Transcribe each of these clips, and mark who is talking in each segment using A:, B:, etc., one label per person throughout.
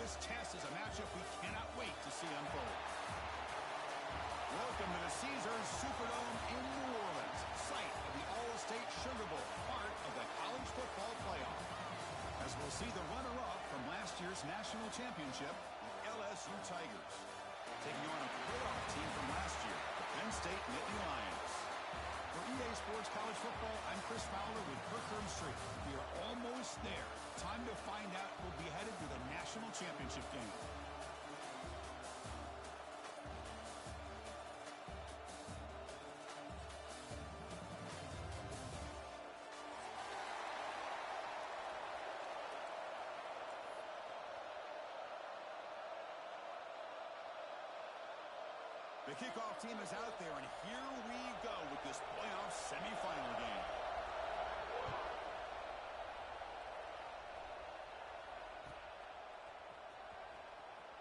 A: This test is a matchup we cannot wait to see unfold. Welcome to the Caesars Superdome in New Orleans, site of the All-State Sugar Bowl, part of the college football playoff. As we'll see the runner-up from last year's national championship, the LSU Tigers, taking on a playoff team from last year, the Penn State Nittany Lions. For EA Sports College Football, I'm Chris Fowler with Kirk Herbstreit. We are almost there. Time to find out who'll be headed to the national championship game. The kickoff team is out there, and here we go with this playoff semifinal game.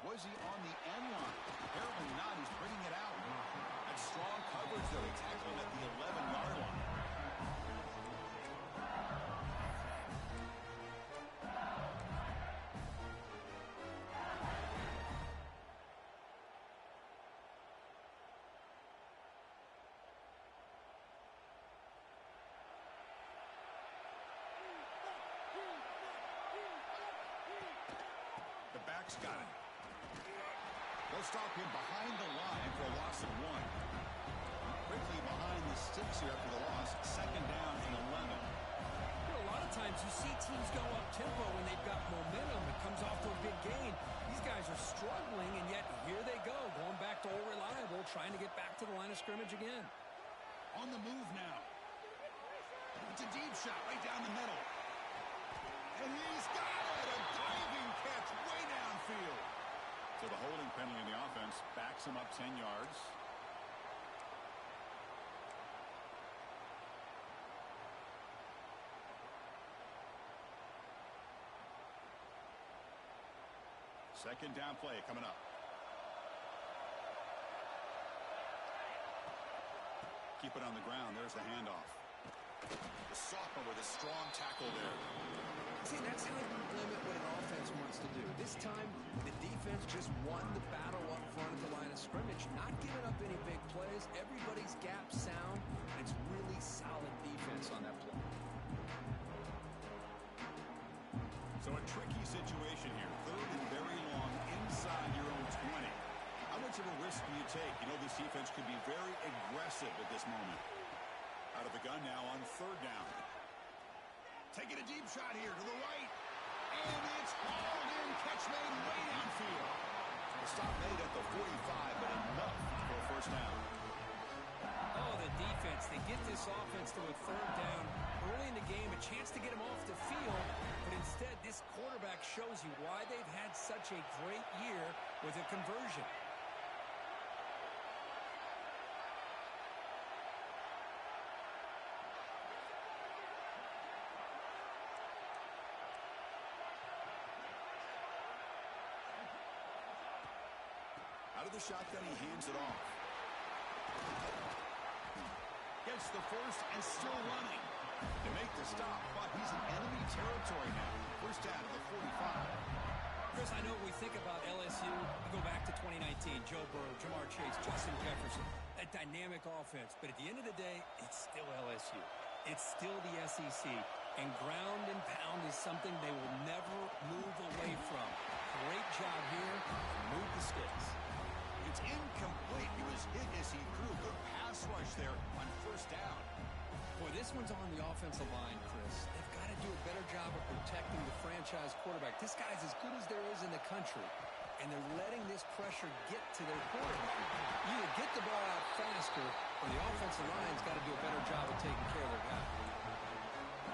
A: Was he on the end line? Apparently not. He's bringing it out. That's strong coverage, though. He tackled him at the 11-yard line. The back's got it. They'll stop him behind the line for a loss of 1. Quickly behind the sticks here after the loss. Second down and 11.
B: A lot of times you see teams go up-tempo when they've got momentum. It comes off to a big gain. These guys are struggling, and yet here they go, going back to old reliable, trying to get back to the line of scrimmage again.
A: On the move now. It's a deep shot right down the middle. And he's got it! A diving catch way downfield. So the holding penalty in the offense backs him up 10 yards. Second down play coming up. Keep it on the ground. There's the handoff. The sophomore with a strong tackle there.
B: See, that's how you limit what an offense wants to do. This time, the defense just won the battle up front at the line of scrimmage, not giving up any big plays. Everybody's gap sound, and it's really solid defense on that play.
A: So a tricky situation here. Third and very long inside your own 20. How much of a risk do you take? You know this defense could be very aggressive at this moment. Out of the gun now on third down. Taking a deep shot here to the right. And it's hauled in. Catch made way downfield. The stop made at the 45, but enough for a first down.
B: Oh, the defense. They get this offense to a third down early in the game, a chance to get him off the field. But instead, this quarterback shows you why they've had such a great year with a conversion.
A: Out of the shotgun, he hands it off. Gets the first and still running to make the stop, but he's in enemy territory now. First down to the 45.
B: Chris, I know when we think about LSU, we go back to 2019, Joe Burrow, Jamar Chase, Justin Jefferson, that dynamic offense. But at the end of the day, it's still LSU. It's still the SEC. And ground and pound is something they will never move away from. Great job here. Move the sticks.
A: It's incomplete. He was hit as he threw. Good pass rush there on first down.
B: Boy, this one's on the offensive line, Chris. They've got to do a better job of protecting the franchise quarterback. This guy's as good as there is in the country, and they're letting this pressure get to their quarterback. Either get the ball out faster, or the offensive line's got to do a better job of taking care of their guy.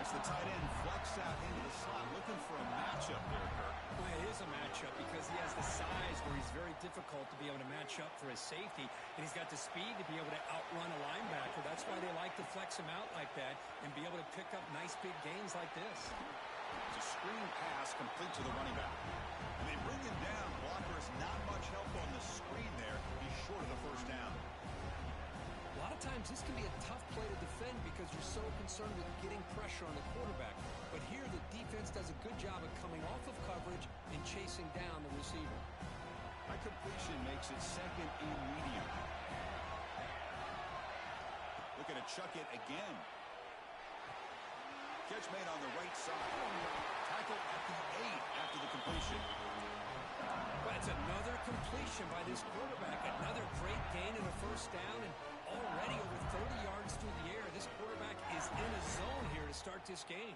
A: As the tight end flex out into the slot, looking for a matchup there, Kirk.
B: Well, it is a matchup because he has the size where he's very difficult to be able to match up for his safety, and he's got the speed to be able to outrun a linebacker. That's why they like to flex him out like that and be able to pick up nice big gains like this.
A: It's a screen pass complete to the running back. And they bring him down. Blockers not much help on the screen there. He's short of the first down.
B: A lot of times this can be a tough play to defend. defend because you're so concerned with getting pressure on the quarterback. But here, the defense does a good job of coming off of coverage and chasing down the receiver.
A: That completion makes it second and medium. Looking to chuck it again. Catch made on the right side. Tackle at the 8 after the completion.
B: That's another completion by this quarterback. Another great gain in a first down, and already over 30 yards through the air. This quarterback is in a zone here to start this game.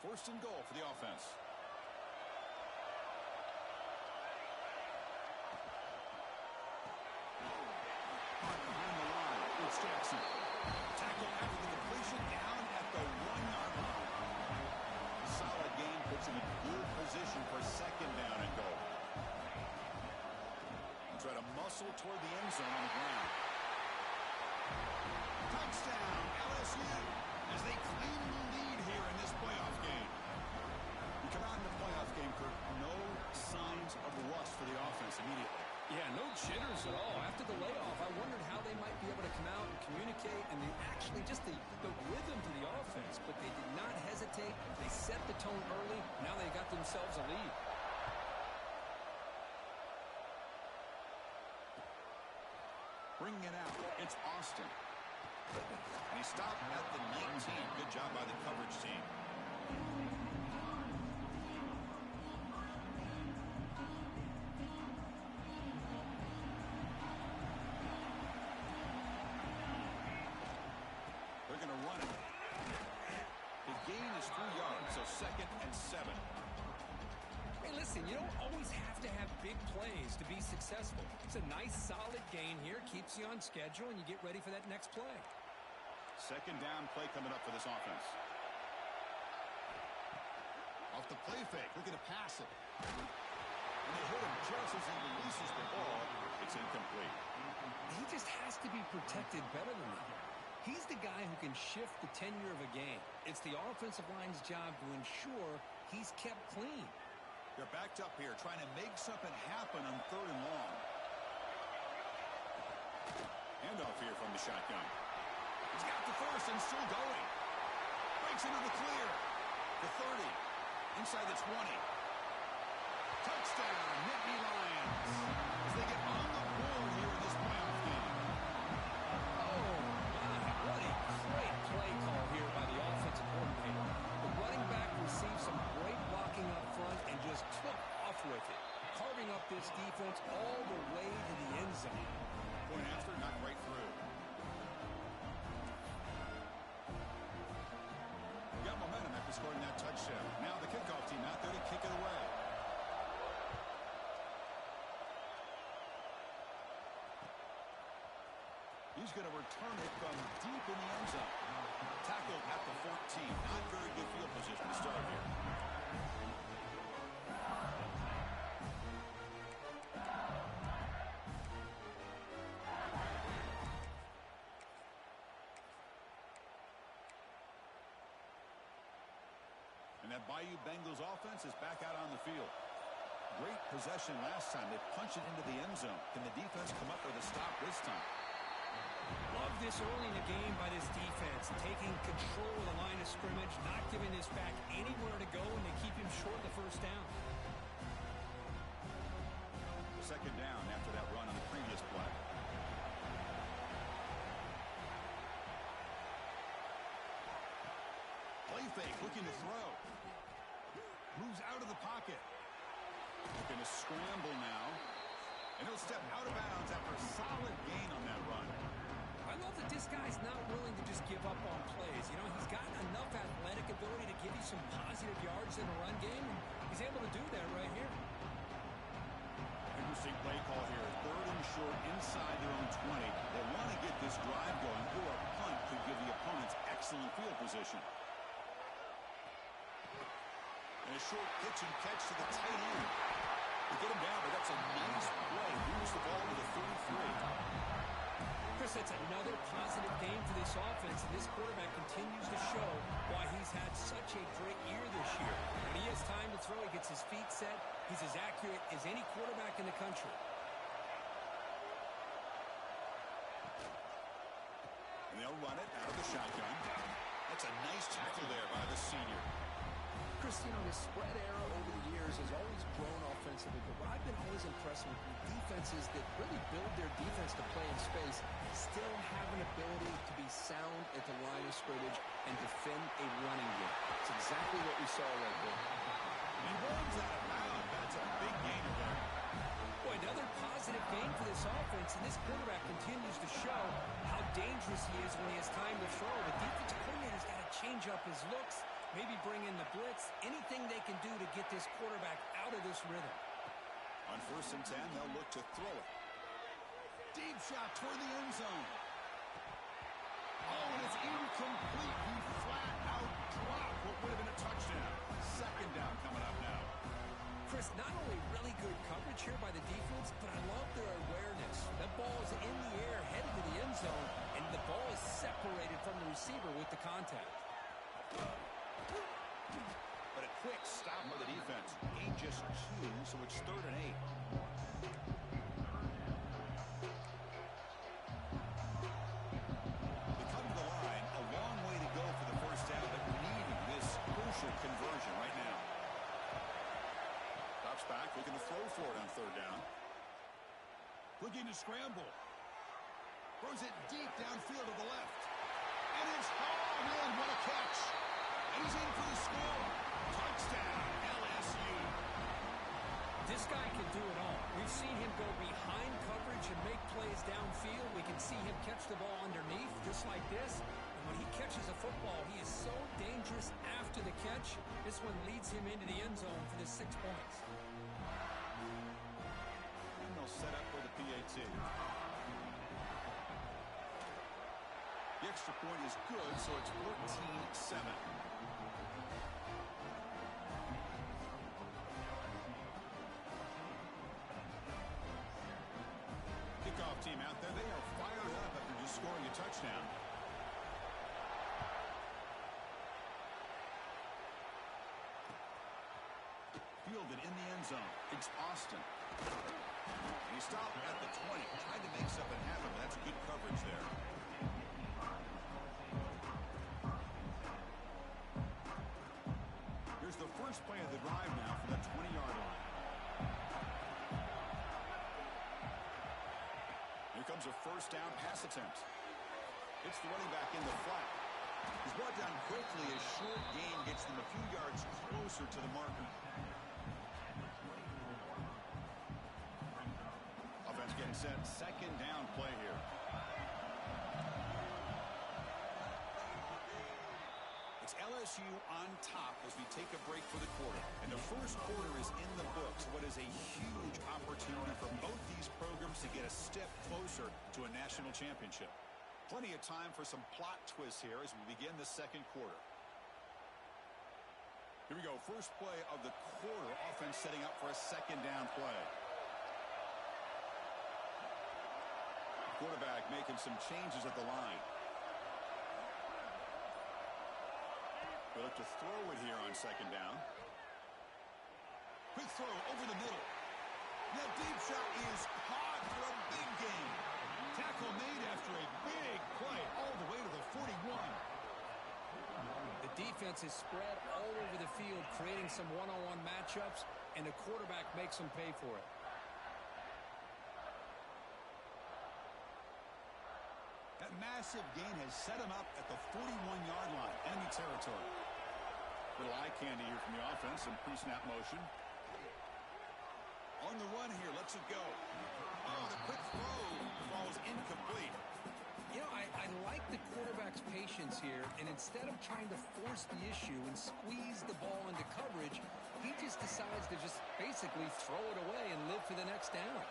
A: First and goal for the offense. Behind the line, it's Jackson. Tackle after the completion, down at the 1-yard line. Solid game puts him in good position for second down and goal. Try to muscle toward the end zone on the ground. Touchdown, LSU, as they claim the lead here in this playoff game. You come out in the playoff game, Kirk, no signs of rust for the offense immediately.
B: Yeah, no jitters at all. After the layoff, I wondered how they might be able to come out and communicate, and actually just the rhythm to the offense. But they did not hesitate. They set the tone early. Now they got themselves a lead.
A: Bringing it out, it's Austin. And he stopped at the 19. Good job by the coverage team. They're going to run it. The gain is 3 yards, so second and 7.
B: Hey, listen, you don't always have to have big plays to be successful. It's a nice, solid gain here. Keeps you on schedule, and you get ready for that next play.
A: Second down play coming up for this offense. Off the play fake, looking to pass it. And they hit him just as he releases the ball. It's incomplete.
B: He just has to be protected better than that. He's the guy who can shift the tenure of a game. It's the offensive line's job to ensure he's kept clean.
A: They're backed up here, trying to make something happen on third and long. Handoff here from the shotgun. He's got the first and still going. Breaks into the clear. The 30. Inside the 20. Touchdown, Nittany Lions. As they get on the board here in this playoff game.
B: Oh, my. What a great play call here by the offensive coordinator. The running back received some great blocking up front and just took off with it, carving up this defense all the way to the end zone.
A: Point after, not right through. Got momentum after scoring that touchdown. Now the kickoff team out there to kick it away. He's going to return it from deep in the end zone. Tackled at the 14. Not very good field position to start here. And that Bayou Bengals offense is back out on the field. Great possession last time. They punch it into the end zone. Can the defense come up with a stop this time?
B: Love this early in the game by this defense, taking control of the line of scrimmage, not giving this back anywhere to go, and they keep him short of the first down.
A: Second down after that run on the previous play. Play fake, looking to throw. Moves out of the pocket. Looking to scramble now. And he'll step out of bounds after a solid gain on that run.
B: I love that this guy's not willing to just give up on plays. You know, he's got enough athletic ability to give you some positive yards in a run game, and he's able to do that right here.
A: Interesting play call here. Third and short inside their own 20. They want to get this drive going, or a punt could give the opponents excellent field position. And a short pitch and catch to the tight end. They get him down, but that's a nice play. Moves the ball to the 33.
B: Chris, that's another positive game for this offense, and this quarterback continues to show why he's had such a great year this year. When he has time to throw, he gets his feet set. He's as accurate as any quarterback in the country.
A: they'll run it out of the shotgun. That's a nice tackle there by the senior.
B: Chris, you know, the spread era over the years has always grown offensively, but what I've been always impressed with defenses that really build their defense to play in space still have an ability to be sound at the line of scrimmage and defend a running game. It's exactly what we saw right there.
A: He runs out of bounds. That's a big gainer there.
B: Boy, another positive game for this offense, and this quarterback continues to show how dangerous he is when he has time to throw. The defensive coordinator's got to change up his looks, maybe bring in the blitz, anything they can do to get this quarterback out of this rhythm.
A: On 1st and 10, they'll look to throw it. Deep shot toward the end zone. Oh, and it's incomplete. He flat out dropped what would have been a touchdown. 2nd down coming up now.
B: Chris, not only really good coverage here by the defense, but I love their awareness. That ball is in the air, headed to the end zone, and the ball is separated from the receiver with the contact.
A: But a quick stop by the defense. Gain just 2, so it's 3rd and 8. They come to the line, a long way to go for the 1st down, but needing this crucial conversion right now. Drops back, looking to throw for it on 3rd down. Looking to scramble. Throws it deep downfield to the left. And it's hauled in. What a catch. And he's in for the score. Touchdown, LSU.
B: This guy can do it all. We've seen him go behind coverage and make plays downfield. We can see him catch the ball underneath, just like this. And when he catches a football, he is so dangerous after the catch. This one leads him into the end zone for the 6 points.
A: And they'll set up for the PAT. The extra point is good, so it's 14-7. Kickoff team out there. They are fired up after just scoring a touchdown. Fielded in the end zone. It's Austin. And he stopped at the 20. Tried to make something happen, but that's good coverage there. Here's the first play of the drive now from the 20-yard line. Here comes a 1st down pass attempt. It's the running back in the flat. He's brought down quickly. A short gain gets them a few yards closer to the marker. Offense getting set. 2nd down play here. It's LSU on top as we take a break for the quarter. And the 1st quarter is in the books. What is a huge opportunity for both these programs to get a step closer to a national championship. Plenty of time for some plot twists here as we begin the 2nd quarter. Here we go. First play of the quarter. Offense setting up for a 2nd down play. Quarterback making some changes at the line. They look to throw it here on 2nd down. Quick throw over the middle. That deep shot is caught for a big gain. Tackle made after a big play all the way to the 41.
B: The defense is spread all over the field, creating some one-on-one matchups, and the quarterback makes them pay for it.
A: That massive gain has set him up at the 41-yard line, enemy territory. Little eye candy here from the offense, some pre-snap motion. On the run here, lets it go. Oh, the quick throw falls incomplete.
B: You know, I like the quarterback's patience here, and instead of trying to force the issue and squeeze the ball into coverage, he just decides to just basically throw it away and live for the next down.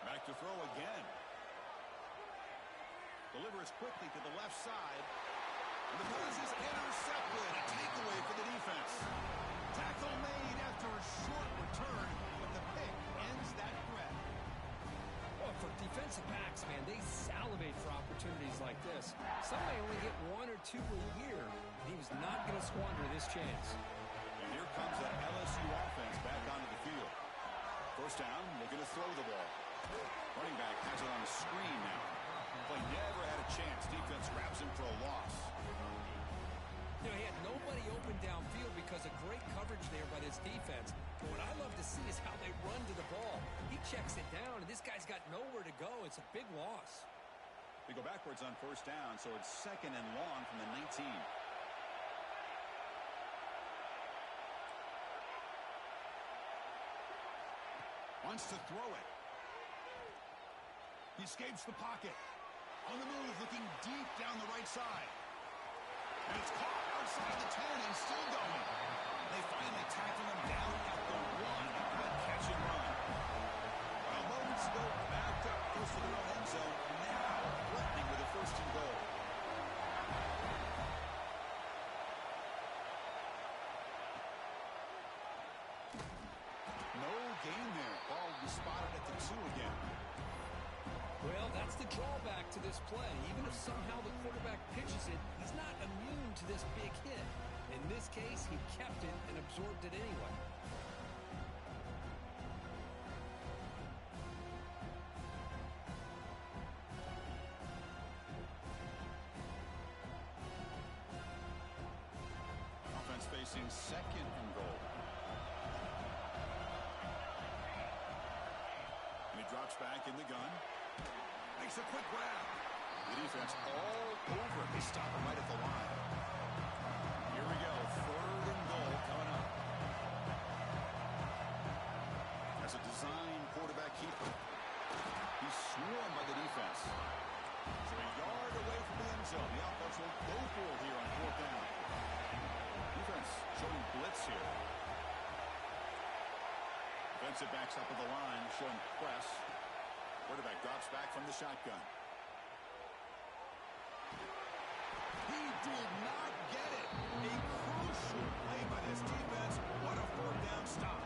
A: Back to throw again. Delivers quickly to the left side. And the pass is intercepted. A takeaway for the defense. Tackle made after a short return, but the pick ends that threat.
B: Well, for defensive backs, man, they salivate for opportunities like this. Some may only get 1 or 2 a year. He was not going to squander this chance.
A: And here comes that LSU offense back onto the field. 1st down, looking to throw the ball. Running back has it on the screen now. Play never had a chance a loss.
B: You know, he had nobody open downfield because of great coverage there by this defense. But what I love to see is how they run to the ball. He checks it down, and this guy's got nowhere to go. It's a big loss.
A: They go backwards on first down, so it's 2nd and long from the 19. Wants to throw it. He escapes the pocket. On the move, looking deep down the right side. And it's caught outside the 10 and still going. They finally tackle him down at the 1 after that catch and run. Well, moments ago, backed up close to their own end zone. Now threatening with a 1st and goal. No gain there. Ball will be spotted at the 2 again.
B: Well, that's the drawback to this play. Even if somehow the quarterback pitches it, he's not immune to this big hit. In this case, he kept it and absorbed it anyway.
A: Offense facing 2nd and goal. And he drops back in the gun. Makes a quick grab. The defense all over it. They stop him right at the line. Here we go. 3rd and goal coming up. As a design quarterback keeper. He's swarmed by the defense. So a yard away from the end zone. The offense will go for it here on 4th down. Defense showing blitz here. Defensive backs up at the line, showing press. Quarterback drops back from the shotgun. He did not get it. A crucial play by this defense. What a 4th down stop.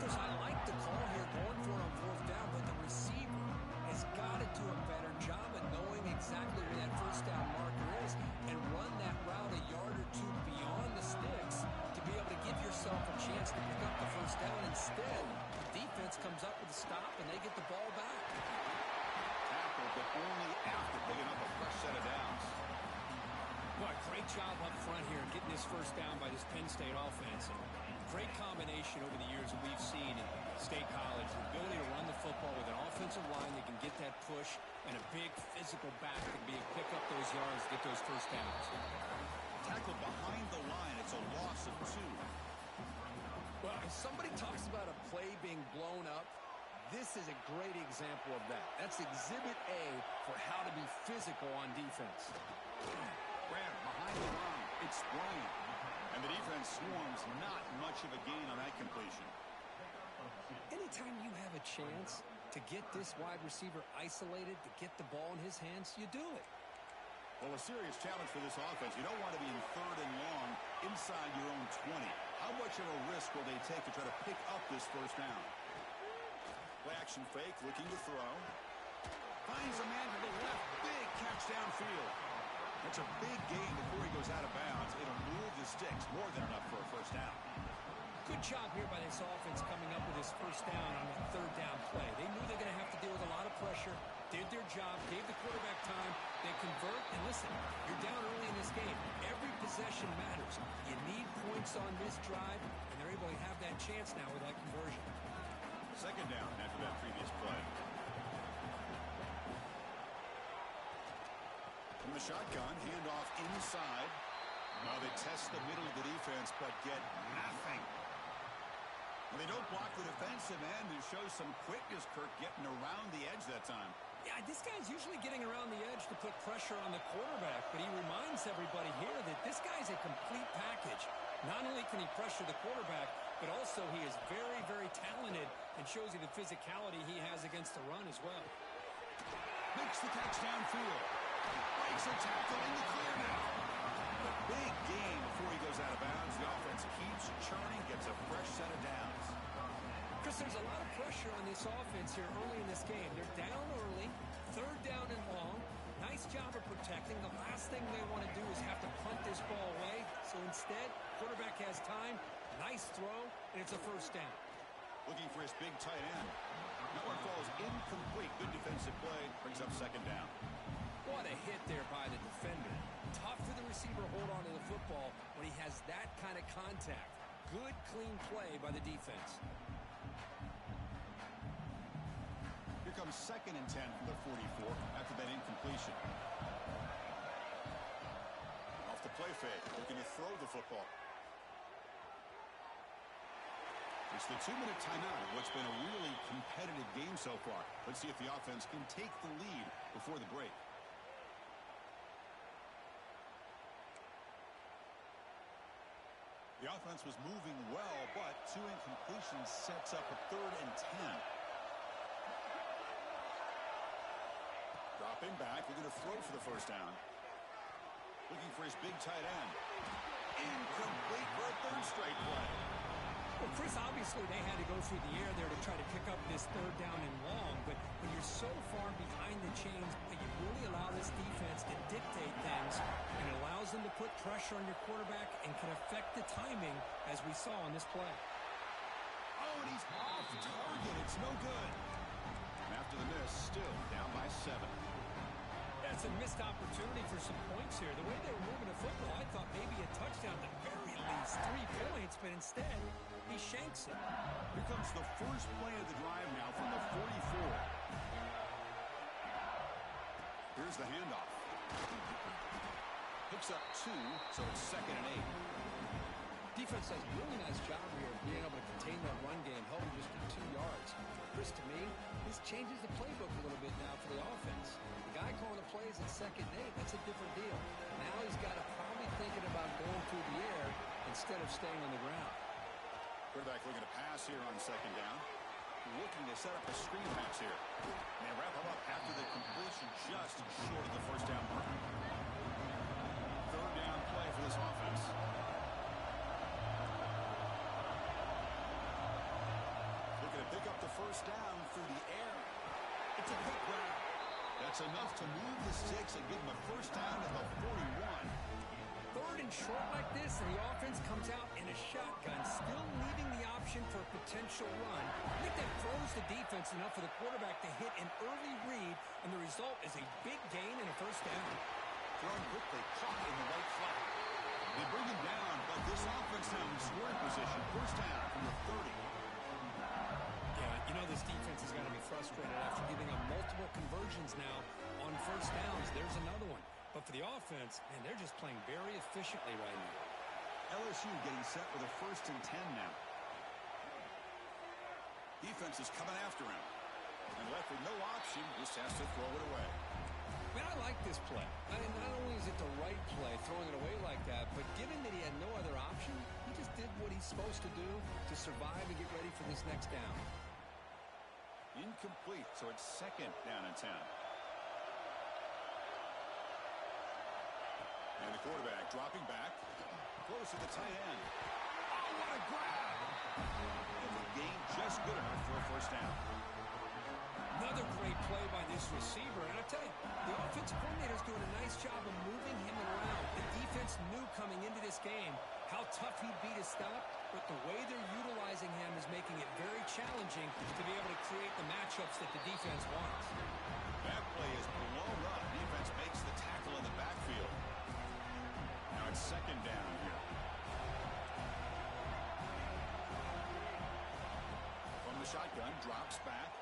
B: Chris, I like the call here going for it on 4th down, but the receiver has got to do a better job of knowing exactly where that 1st down marker is and run that route a yard or 2 beyond the sticks to be able to give yourself a chance to pick up the 1st down. Instead, the defense comes up with a stop and they get the ball back.
A: Tackle, but only after picking up a fresh set of downs.
B: Well, great job up front here getting this 1st down by this Penn State offense. And great combination over the years that we've seen in State College. The ability to run the football with an offensive line that can get that push and a big physical back that can pick up those yards, get those 1st downs.
A: Tackle behind the line. It's a loss of 2.
B: Well, if somebody talks about a play being blown up, this is a great example of that. That's exhibit A for how to be physical on defense.
A: Grab behind the line. It's spraying. And the defense swarms. Not much of a gain on that completion.
B: Anytime you have a chance to get this wide receiver isolated, to get the ball in his hands, you do it.
A: Well, a serious challenge for this offense. You don't want to be in 3rd and long inside your own 20. How much of a risk will they take to try to pick up this 1st down? Play action fake, looking to throw. Finds a man to the left. Big catch downfield. That's a big gain before he goes out of bounds. It'll move the sticks. More than enough for a 1st down.
B: Good job here by this offense coming up with this 1st down on that 3rd down play. They knew they're going to have to deal with a lot of pressure, did their job, gave the quarterback time. They convert, and listen, you're down early in this game. Every possession matters. You need points on this drive, and they're able to have that chance now with that conversion.
A: 2nd down after that previous play. From the shotgun, handoff inside. Now they test the middle of the defense, but get nothing. Well, they don't block the defensive end and show some quickness, Kirk, getting around the edge that time.
B: Yeah, this guy's usually getting around the edge to put pressure on the quarterback, but he reminds everybody here that this guy's a complete package. Not only can he pressure the quarterback, but also he is very, very talented and shows you the physicality he has against the run as well.
A: Makes the catch downfield. Breaks a tackle in the clear now. A big gain before he goes out of bounds. The offense keeps churning, gets a fresh set of downs.
B: Chris, there's a lot of pressure on this offense here early in this game. They're down early, 3rd down and long. Nice job of protecting. The last thing they want to do is have to punt this ball away. So instead, quarterback has time, nice throw, and it's a 1st down.
A: Looking for his big tight end. That one falls incomplete. Good defensive play. Brings up 2nd down.
B: What a hit there by the defender. Tough for the receiver to hold on to the football when he has that kind of contact. Good, clean play by the defense.
A: Here comes 2nd and 10 from the 44 after that incompletion. Off the play fake, looking to throw the football. It's the 2-minute timeout in what's been a really competitive game so far. Let's see if the offense can take the lead before the break. The offense was moving well, but 2 incompletions sets up a 3rd and 10. Dropping back, looking to throw for the first down. Looking for his big tight end. Incomplete for a 3rd straight play.
B: Well, Chris, obviously they had to go through the air there to try to pick up this 3rd down and long, but when you're so far behind the chains, you really allow this defense to dictate things, and it allows them to put pressure on your quarterback and can affect the timing, as we saw on this play.
A: Oh, and he's off target. It's no good. And after the miss, still down by 7.
B: That's a missed opportunity for some points here. The way they were moving the football, I thought maybe a touchdown at the very least. 3 points, but instead, he shanks it.
A: Here comes the first play of the drive now from the 44. Here's the handoff. Picks up 2, so it's 2nd and 8.
B: Defense does a really nice job here of being able to contain that run game, held him just to 2 yards. Chris, to me, this changes the playbook a little bit now for the offense. The guy calling the plays at 2nd and 8, that's a different deal. Now he's got to probably thinking about going through the air instead of staying on the ground.
A: Quarterback looking to pass here on 2nd down. Looking to set up a screen pass here. And they wrap him up after the completion just short of the first down mark. 3rd down play for this offense. Looking to pick up the first down through the air. It's a quick grab. That's enough to move the sticks and give them a first down at the 41.
B: 3rd and short like this, and the offense comes out in a shotgun, still leaving the option for a potential run. I think that throws the defense enough for the quarterback to hit an early read, and the result is a big gain and a first down.
A: Thrown quickly, caught in the right flat. They bring him down, but this offense now in scoring position. First down from the 30.
B: Yeah, you know this defense is going to be frustrated after giving up multiple conversions now on first downs. There's another one. But for the offense, man, they're just playing very efficiently right now.
A: LSU getting set with a 1st and 10 now. Defense is coming after him. And left with no option, just has to throw it away.
B: Man, I like this play. I mean, not only is it the right play, throwing it away like that, but given that he had no other option, he just did what he's supposed to do to survive and get ready for this next down.
A: Incomplete, so it's 2nd down and 10. And the quarterback dropping back. Close to the tight end. Oh, what a grab! And the gain just good enough for a first down.
B: Another great play by this receiver. And I tell you, the offensive coordinator is doing a nice job of moving him around. The defense knew coming into this game how tough he'd be to stop, but the way they're utilizing him is making it very challenging to be able to create the matchups that the defense wants.
A: That play is blown up. Defense makes the tackle in the backfield. Now it's 2nd down here. From the shotgun, drops back.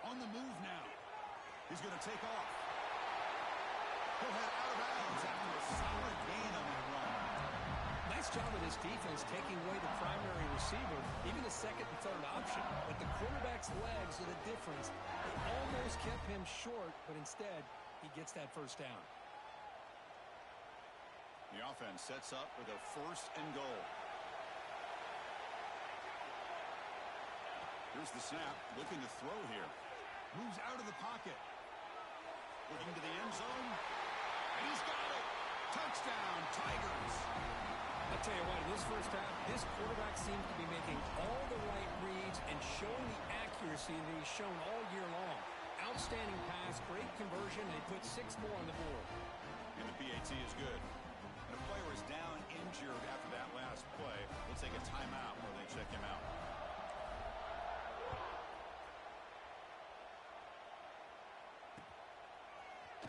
A: On the move now. He's going to take off. He'll head out of bounds after a solid gain on that run.
B: Nice job of this defense taking away the primary receiver, even the 2nd and 3rd option. But the quarterback's legs are the difference. They almost kept him short, but instead, he gets that first down.
A: The offense sets up with a 1st and goal. Here's the snap, looking to throw here. Moves out of the pocket. Looking to the end zone. And he's got it. Touchdown, Tigers.
B: I tell you what, in this first half, this quarterback seems to be making all the right reads and showing the accuracy that he's shown all year long. Outstanding pass, great conversion, and he put 6 more on the board.
A: And the PAT is good. And the player is down injured after that last play. We'll take a timeout while they check him out.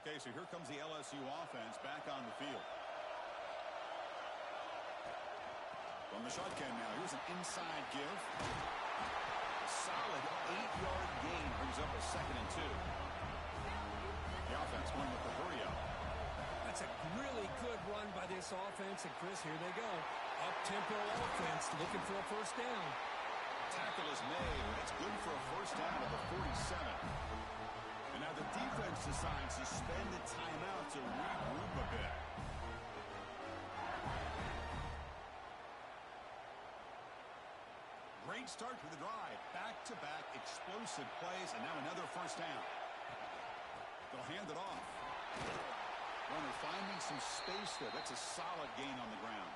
A: Okay, so here comes the LSU offense back on the field. From the shotgun now, here's an inside give. A solid 8-yard gain brings up a 2nd and 2. The offense going with the hurry up.
B: That's a really good run by this offense, and Chris, here they go. Up-tempo offense looking for a first down.
A: Tackle is made. It's good for a first down at the 47. And now the defense decides to spend a timeout to regroup a bit. Great start to the drive. Back-to-back explosive plays, and now another first down. They'll hand it off. Runner finding some space there. That's a solid gain on the ground.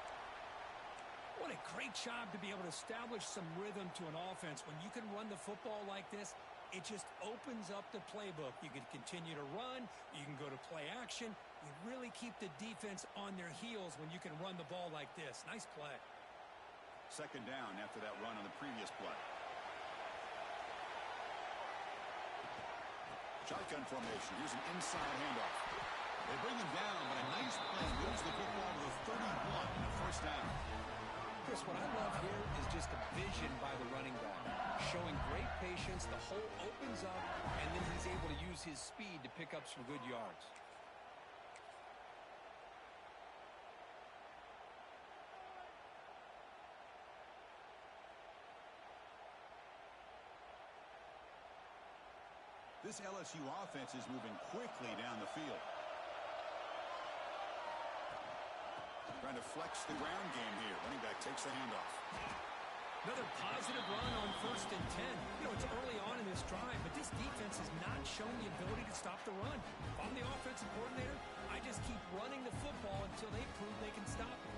B: What a great job to be able to establish some rhythm to an offense. When you can run the football like this, it just opens up the playbook. You can continue to run. You can go to play action. You really keep the defense on their heels when you can run the ball like this. Nice play.
A: 2nd down after that run on the previous play. Shotgun formation. Here's an inside handoff. They bring him down, but a nice play moves the football to the 31 and a first down.
B: Chris, what I love here is just the vision by the running back. Showing great patience, the hole opens up, and then he's able to use his speed to pick up some good yards.
A: This LSU offense is moving quickly down the field. Trying to flex the ground game here. Running back takes the handoff.
B: Another positive run on 1st and 10. You know, it's early on in this drive, but this defense has not shown the ability to stop the run. If I'm the offensive coordinator, I just keep running the football until they prove they can stop it.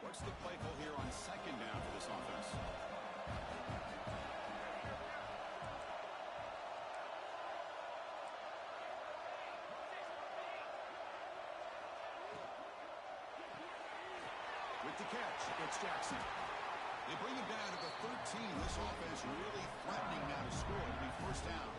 A: What's the play call here on 2nd down for this offense? With the catch, it's Jackson. They bring him down to the 13. This offense really threatening now to score. It'll be first down.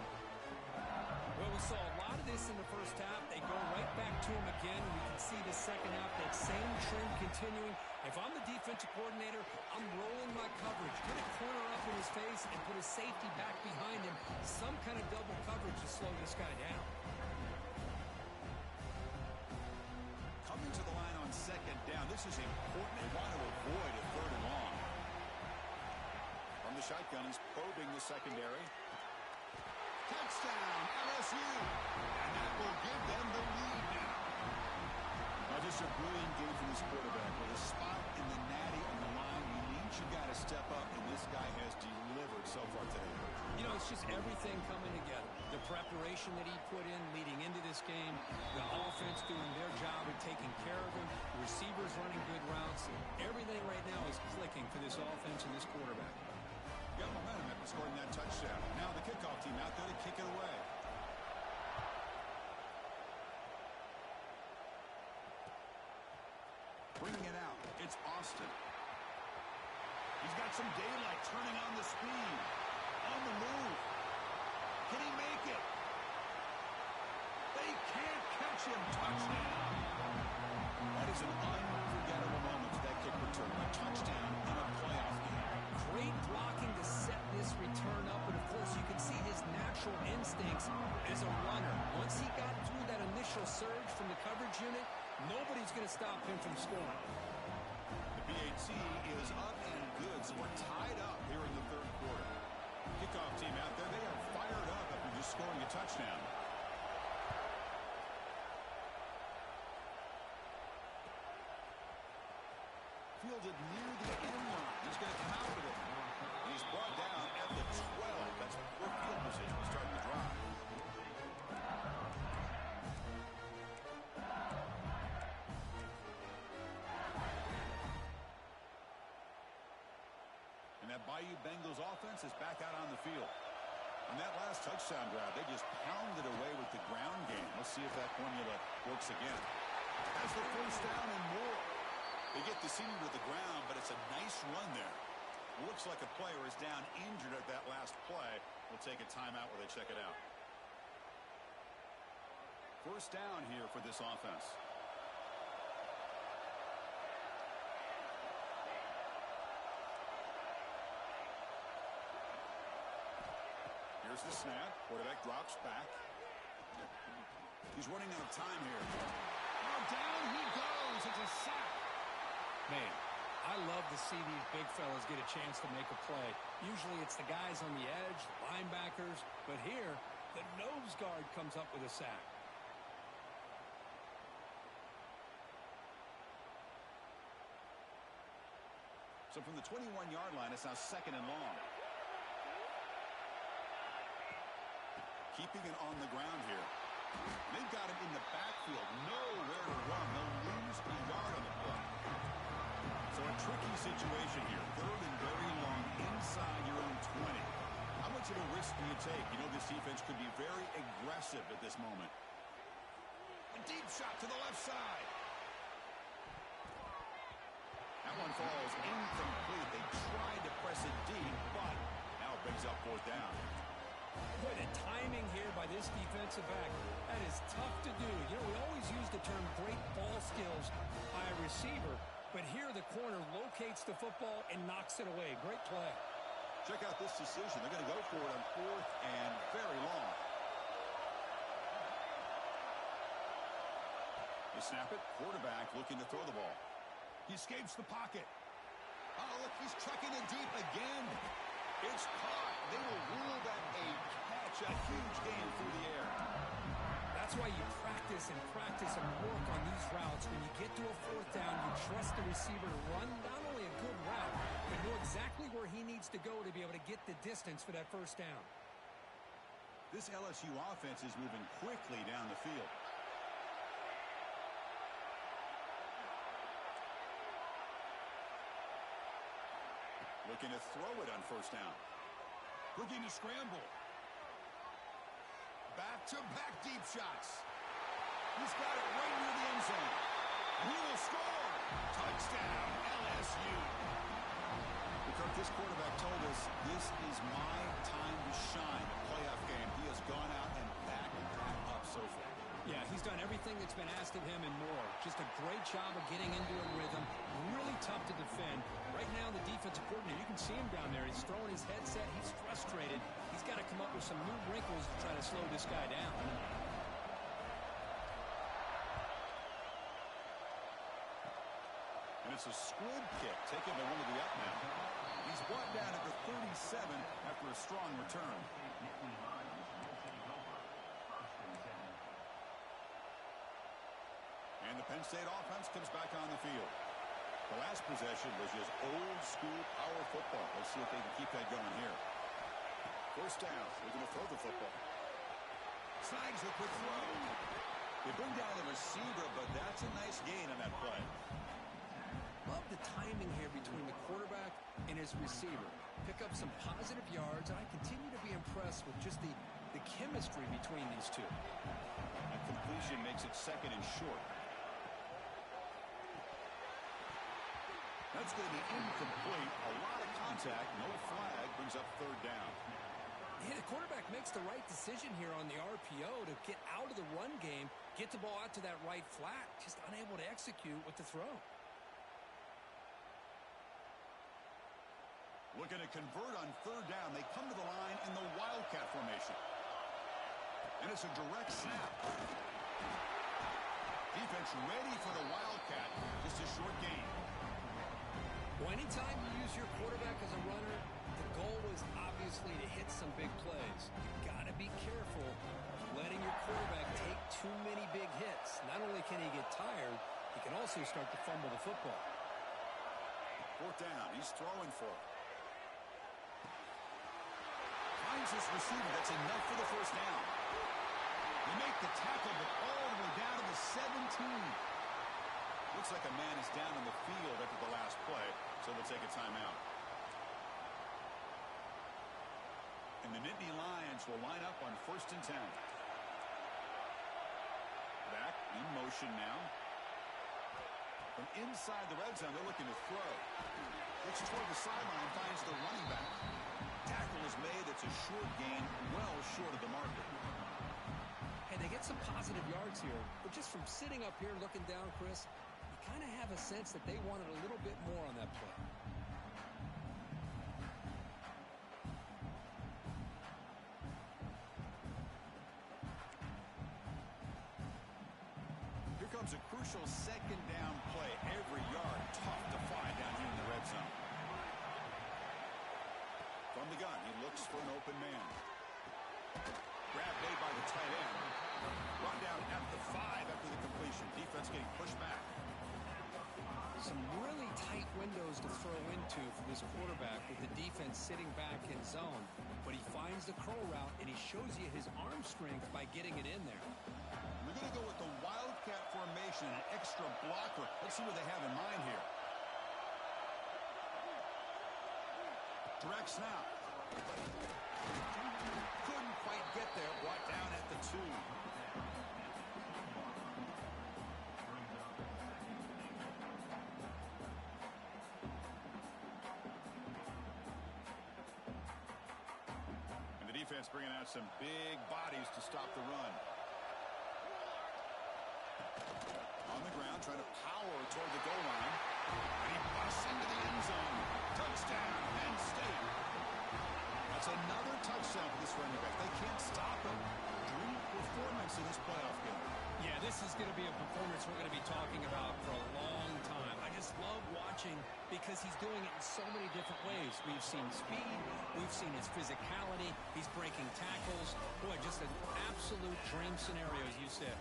B: Well, we saw a lot of this in the first half. They go right back to him again. We can see the second half, that same trend continuing. If I'm the defensive coordinator, I'm rolling my coverage. Get a corner up in his face and put a safety back behind him. Some kind of double coverage to slow this guy down.
A: Coming to the line on 2nd down. This is important. They want to avoid a 3rd and long. From the shotgun, he's probing the secondary. Touchdown, LSU. And that will give them the lead now. Just a brilliant game from this quarterback. With a spot in the natty on the line, he needs you got to step up, and this guy has delivered so far today.
B: You know, it's just everything coming together. The preparation that he put in leading into this game, the offense doing their job of taking care of him, the receivers running good routes. Everything right now is clicking for this offense and this quarterback.
A: Got momentum after scoring that touchdown. Now the kickoff team out there to kick it away. Bringing it out, it's Austin. He's got some daylight, turning on the speed. On the move. Can he make it? They can't catch him. Touchdown. That is an unforgettable moment for that kick return. A touchdown in a playoff game.
B: Great blocking to set this return up, and of course you can see his natural instincts as a runner. Once he got through that initial surge from the coverage unit, nobody's going to stop him from scoring.
A: The BAT is up and good, so we're tied up here in the 3rd quarter. Kickoff team out there, they are fired up after just scoring a touchdown. Fielded near the end line. He's going to come out with it. He's brought down at the 12. That's poor field position to start the drive. And that Bayou Bengals offense is back out on the field. On that last touchdown drive, they just pounded away with the ground game. Let's see if that formula works again. Has the first down and more. They get the senior to the ground, but it's a nice run there. Looks like a player is down injured at that last play. We'll take a timeout while they check it out. First down here for this offense. Here's the snap. Quarterback drops back. He's running out of time here. Oh, down he goes. It's a sack.
B: Man, I love to see these big fellas get a chance to make a play. Usually it's the guys on the edge, the linebackers, but here, the nose guard comes up with a sack.
A: So from the 21-yard line, it's now second and long. Keeping it on the ground here. They've got him in the backfield. Nowhere to run. They'll lose a yard on the play. So a tricky situation here. Third and very long inside your own 20. How much of a risk do you take? You know this defense could be very aggressive at this moment. A deep shot to the left side. That one falls incomplete. They tried to press it deep, but now it brings up fourth down.
B: Boy, the timing here by this defensive back, that is tough to do. You know, we always use the term great ball skills by a receiver, but here the corner locates the football and knocks it away. Great play.
A: Check out this decision. They're going to go for it on fourth and very long. They snap it. Quarterback looking to throw the ball. He escapes the pocket. Oh, look, he's checking it deep again. It's caught. They will rule that a catch, a huge gain through the air.
B: That's why you practice and work on these routes. When you get to a fourth down, you trust the receiver to run not only a good route, but know exactly where he needs to go to be able to get the distance for that first down.
A: This LSU offense is moving quickly down the field. Looking to throw it on first down. Looking to scramble. Back-to-back deep shots. He's got it right near the end zone. He will score. Touchdown, LSU. Because this quarterback told us this is my time to shine. A playoff game. He has gone out and backed that up so far.
B: Yeah, he's done everything that's been asked of him and more. Just a great job of getting into a rhythm. Really tough to defend. Right now, the defensive coordinator, you can see him down there. He's throwing his headset. He's frustrated. He's got to come up with some new wrinkles to try to slow this guy down.
A: And it's a squib kick taken by one of the up men. He's brought down at the 37 after a strong return. And the Penn State offense comes back on the field. The last possession was just old-school power football. Let's see if they can keep that going here. First down. They're going to throw the football. Snags a quick throw. They bring down the receiver, but that's a nice gain on that play.
B: Love the timing here between the quarterback and his receiver. Pick up some positive yards, and I continue to be impressed with just the chemistry between these two.
A: That completion makes it second and short. That's going to be incomplete. A lot of contact. No flag. Brings up third down.
B: Yeah, the quarterback makes the right decision here on the RPO to get out of the run game, get the ball out to that right flat. Just unable to execute with the throw.
A: Looking to convert on third down. They come to the line in the Wildcat formation. And it's a direct snap. Defense ready for the Wildcat. Just a short gain.
B: Well, anytime you use your quarterback as a runner, the goal is obviously to hit some big plays. You've got to be careful letting your quarterback take too many big hits. Not only can he get tired, he can also start to fumble the football.
A: Fourth down. He's throwing for it. Finds his receiver. That's enough for the first down. They make the tackle, but all the way down to the 17. Looks like a man is down in the field after the last play, so they'll take a timeout. And the Nittany Lions will line up on 1st and 10. Back in motion now. From inside the red zone, they're looking to throw. Looks toward the sideline, finds the running back. Tackle is made. It's a short gain, well short of the marker.
B: And they get some positive yards here. But just from sitting up here looking down, Chris, you kind of have a sense that they wanted a little bit more on that play.
A: Here comes a crucial second down play. Every yard tough to find down here in the red zone. From the gun, he looks for an open man. Grab made by the tight end. Run down at the 5 after the completion. Defense getting pushed back.
B: Some really tight windows to throw into for this quarterback with the defense sitting back in zone. But he finds the curl route, and he shows you his arm strength by getting it in there.
A: We're going to go with the wildcat formation, an extra blocker. Let's see what they have in mind here. Direct snap. Couldn't quite get there. Brought down at the 2. And the defense bringing out some big bodies to stop the run. On the ground, trying to power toward the goal line. And he busts into the end zone. Touchdown, Penn State. That's another touchdown for this running back. They can't stop him. Dream performance in this playoff game.
B: Yeah, this is going to be a performance we're going to be talking about for a long time. I just love watching because he's doing it in so many different ways. We've seen speed. We've seen his physicality. He's breaking tackles. Boy, just an absolute dream scenario, as you said.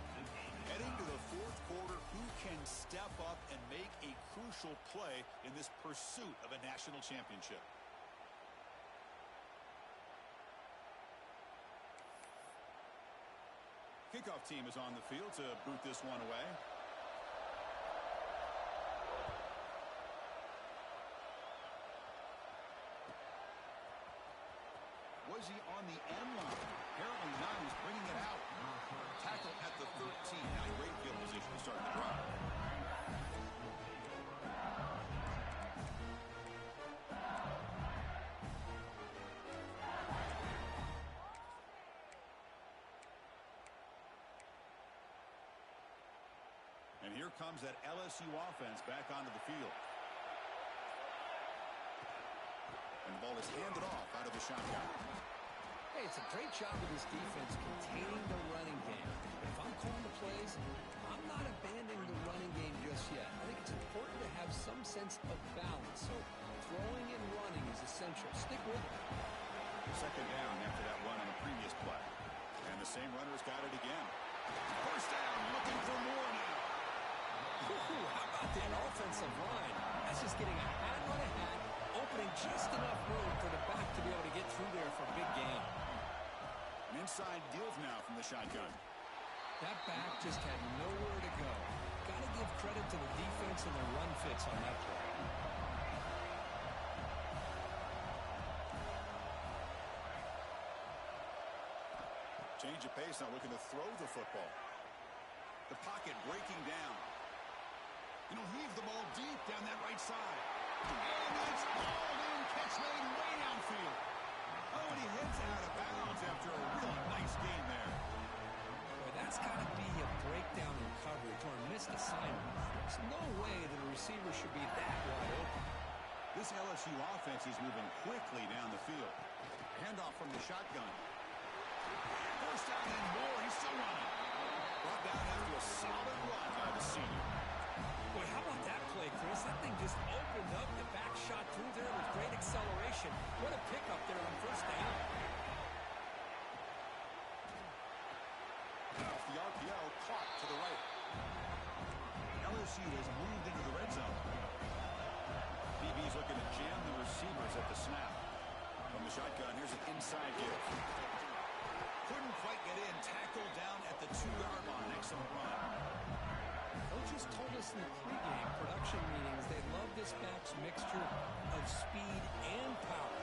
A: Heading to the fourth quarter, who can step up and make a crucial play in this pursuit of a national championship? Kickoff team is on the field to boot this one away. Was he on the end line? Apparently not. He's bringing it out. Tackle at the 13. Now great field position to start the drive. And here comes that LSU offense back onto the field. And the ball is handed off out of the shotgun.
B: Hey, it's a great job of this defense containing the running game. If I'm calling the plays, I'm not abandoning the running game just yet. I think it's important to have some sense of balance. So throwing and running is essential. Stick with it.
A: Second down after that run on the previous play. And the same runner's got it again. First down, looking for more now.
B: Ooh, how about that offensive line? That's just getting a hat on a hat, opening just enough room for the back to be able to get through there for a big gain.
A: An inside deals now from the shotgun.
B: That back just had nowhere to go. Got to give credit to the defense and their run fits on that play.
A: Change of pace, now looking to throw the football. The pocket breaking down. And he'll heave the ball deep down that right side. And it's hauled in, catch made way downfield. Oh, and he heads out of bounds after a really nice gain there.
B: Boy, that's got to be a breakdown in coverage or a missed assignment. There's no way that a receiver should be that wide open.
A: This LSU offense is moving quickly down the field. Handoff from the shotgun. First down and more. He's still running. Brought down after a solid run by the senior.
B: Boy, how about that play, Chris? That thing just opened up. The back shot through there with great acceleration. What a pickup there on first down.
A: Off the RPO, caught to the right. LSU has moved into the red zone. BB's looking to jam the receivers at the snap. From the shotgun, here's an inside give. Couldn't quite get in. Tackled down at the 2-yard line. Excellent run.
B: Coaches told us in the pregame production meetings they love this back's mixture of speed and power.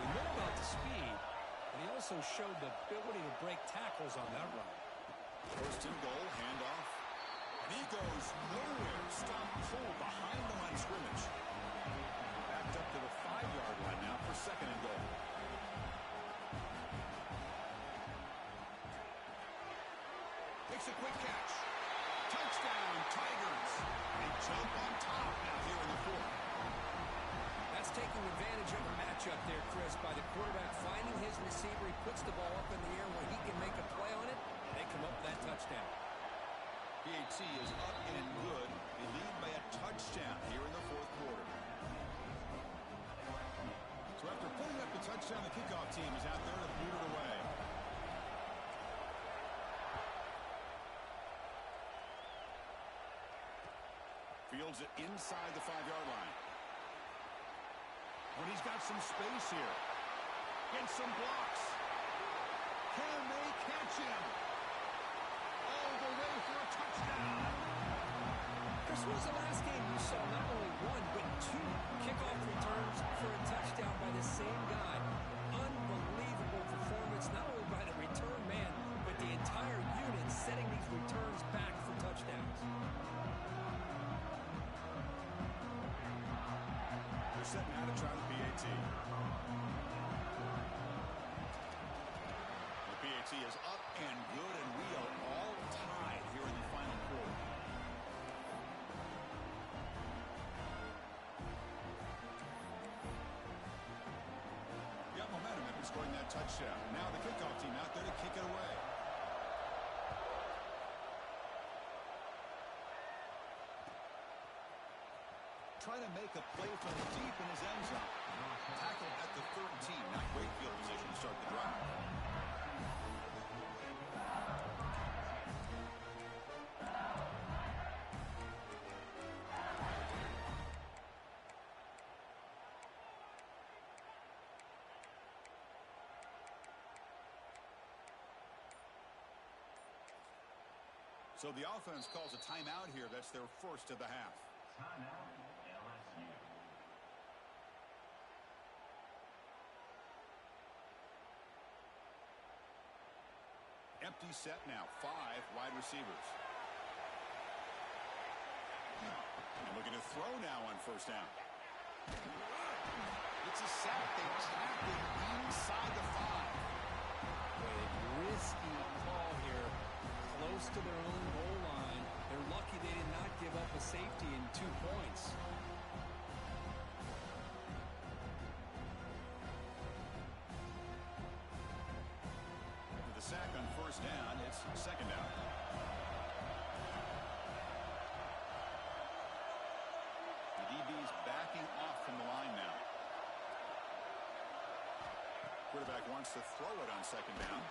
B: We know about the speed, but he also showed the ability to break tackles on that run.
A: First and goal, handoff. And he goes nowhere. Stop pull behind the line of scrimmage. Backed up to the 5-yard line now for second and goal. Makes a quick catch. Touchdown, Tigers. They jump on top now here in the fourth.
B: That's taking advantage of a matchup there, Chris, by the quarterback finding his receiver. He puts the ball up in the air where he can make a play on it, and they come up with that touchdown.
A: PAT is up and good. They lead by a touchdown here in the fourth quarter. So after putting up the touchdown, the kickoff team is out there to boot it away. Fields it inside the 5-yard line. But he's got some space here. Gets some blocks. Can they catch him? All the way for a touchdown.
B: Chris, what was the last game you saw not only one, but two kickoff returns for a touchdown by the same guy? Unbelievable performance, not only by the return man, but the entire unit setting these returns back for touchdowns.
A: They're setting out to try the PAT. The PAT is up and good, and we are all tied here in the final quarter. Got momentum after scoring that touchdown. Now the kickoff team out there to kick it away. Trying to make a play from deep in his end zone. Tackled at the 13. Not great field position to start the drive. So the offense calls a timeout here. That's their first of the half.
C: Timeout, LSU.
A: Empty set now. 5 wide receivers. And looking to throw now on first down. It's a sack. They tapped it inside the 5.
B: A risky call here, close to their own goal line. They're lucky they did not give up a safety in 2 points.
A: With the sack on first down, it's second down. The DB's backing off from the line now. Quarterback wants to throw it on second down.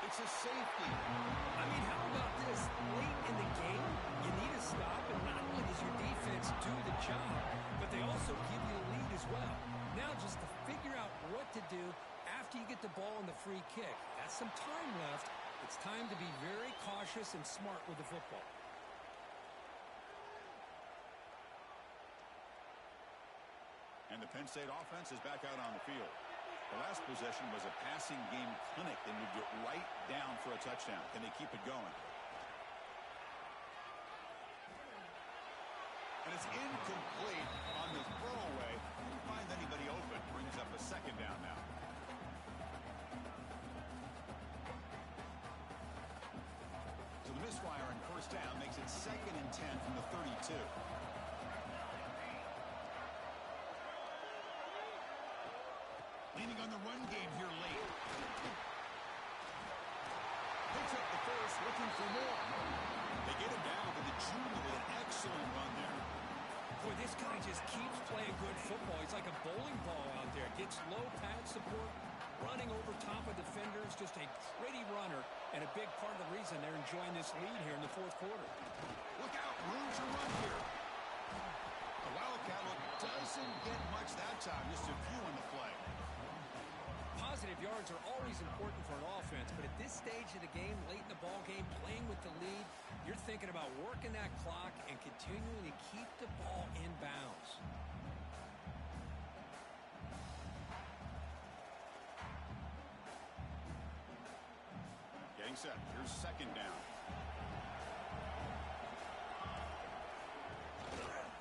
A: It's a safety.
B: I mean, how about this? Late in the game, you need a stop, and not only does your defense do the job, but they also give you a lead as well. Now just to figure out what to do after you get the ball in the free kick. That's some time left. It's time to be very cautious and smart with the football.
A: And the Penn State offense is back out on the field. The last possession was a passing game clinic. They moved it right down for a touchdown. Can they keep it going? And it's incomplete on the throwaway. Didn't find anybody open. Brings up a second down now. So the misfire on first down makes it 2nd and 10 from the 32. Leaning on the run game here late. Picks up the first, looking for more. They get him down to the junior with an excellent run there.
B: Boy, this guy just keeps playing good football. He's like a bowling ball out there. Gets low pad support, running over top of defenders. Just a pretty runner, and a big part of the reason they're enjoying this lead here in the fourth quarter.
A: Look out, room to run here. The Wildcat look doesn't get much that time, just a few on the play.
B: Positive yards are always important for an offense, but at this stage of the game, late in the ball game, playing with the lead, you're thinking about working that clock and continuing to keep the ball in bounds.
A: Getting set. Here's second down.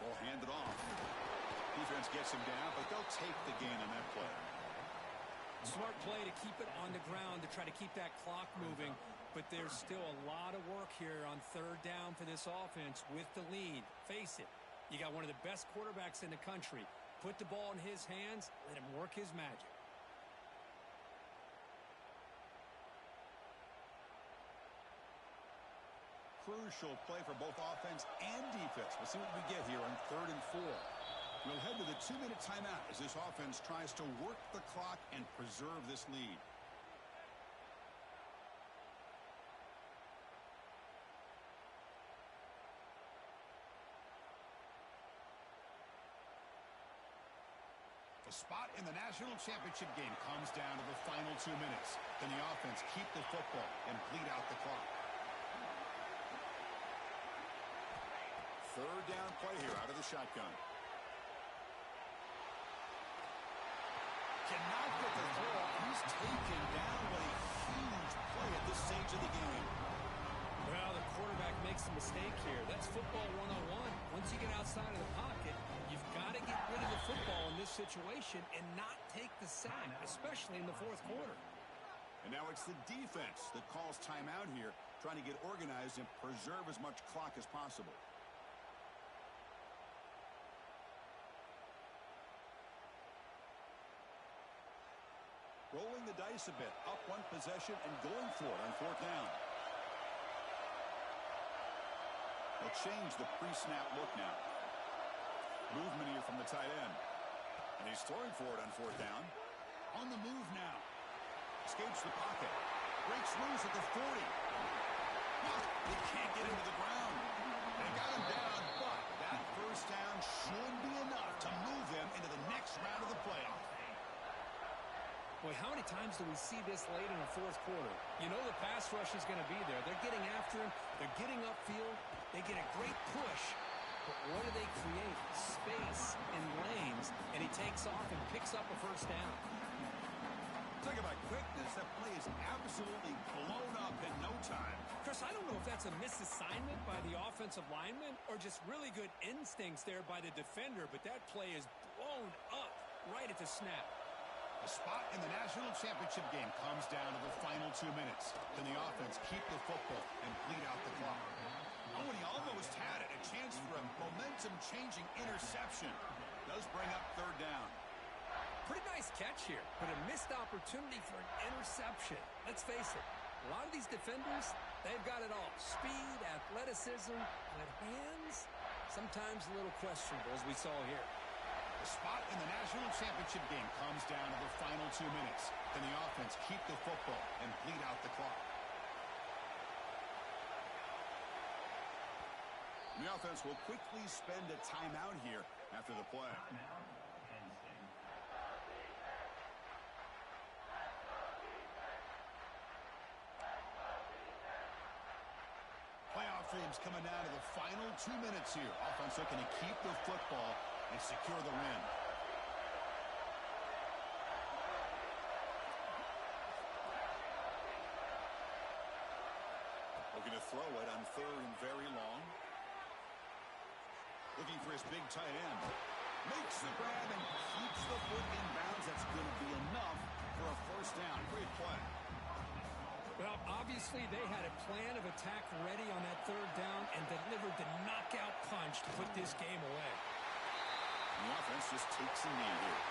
A: Ball handed off. Defense gets him down, but they'll take the gain on that play.
B: Smart play to keep it on the ground to try to keep that clock moving. but there's still a lot of work here on third down for this offense with the lead. Face it, you got one of the best quarterbacks in the country. Put the ball in his hands, let him work his magic.
A: Crucial play for both offense and defense. We'll see what we get here on 3rd and 4. We'll head to the 2-minute timeout as this offense tries to work the clock and preserve this lead. The spot in the national championship game comes down to the final 2 minutes. Can the offense keep the football and bleed out the clock? Third down play here out of the shotgun. Cannot get the throw. He's taken down with a huge play at this stage of the game.
B: Well, the quarterback makes a mistake here. That's football 101. Once you get outside of the pocket, you've got to get rid of the football in this situation and not take the sack, especially in the fourth quarter.
A: And now it's the defense that calls timeout here, trying to get organized and preserve as much clock as possible. Rolling the dice a bit, up one possession and going for it on 4th down. They'll change the pre-snap look now. Movement here from the tight end. And he's throwing for it on 4th down. On the move now. Escapes the pocket. Breaks loose at the 40. He can't get into the ground. They got him down, but that first down should be enough to move them into the next round of the playoff.
B: Boy, how many times do we see this late in the fourth quarter? You know the pass rush is going to be there. They're getting after him. They're getting upfield. They get a great push. But what do they create? Space and lanes. And he takes off and picks up a first down.
A: Talk about quickness. That play is absolutely blown up in no time.
B: Chris, I don't know if that's a misassignment by the offensive lineman or just really good instincts there by the defender, but that play is blown up right at the snap.
A: The spot in the national championship game comes down to the final 2 minutes. Can the offense keep the football and bleed out the clock? Oh, and he almost had it. A chance for a momentum-changing interception. Does bring up 3rd down.
B: Pretty nice catch here, but a missed opportunity for an interception. Let's face it, a lot of these defenders, they've got it all. Speed, athleticism, but hands, sometimes a little questionable, as we saw here.
A: The spot in the national championship game comes down to the final 2 minutes. Can the offense keep the football and bleed out the clock? The offense will quickly spend a timeout here after the play. Playoff dreams coming down to the final 2 minutes here. Offense looking to keep the football and secure the win. Looking to throw it on 3rd and very long. Looking for his big tight end. Makes the grab and keeps the foot in bounds. That's going to be enough for a first down. Great play.
B: Well, obviously they had a plan of attack ready on that 3rd down and delivered the knockout punch to put this game away.
A: The offense just takes a knee here.